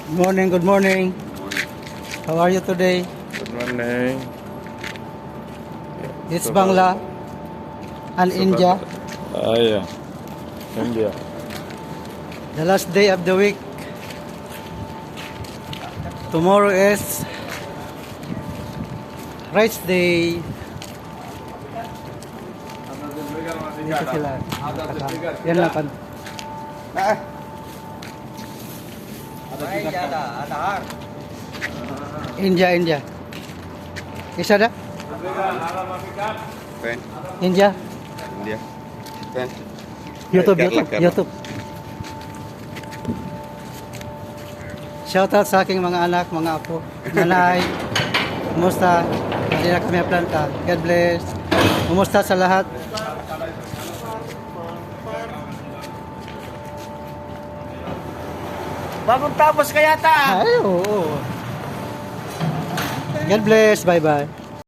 Good morning, good morning. How are you today? Good morning. It's Bangla and India. Yeah. India. The last day of the week. Tomorrow is Rice Day. Dito sila. Yan lang kan. India. Isa da? Pen, India. India. Pen. YouTube. Shoutout sa aking mga anak, mga apo. Nanay, kumusta? Hindi na kami planta. God bless. Kumusta sa lahat? Bagong tapos kaya ta. Ay, oo. God bless. Bye-bye.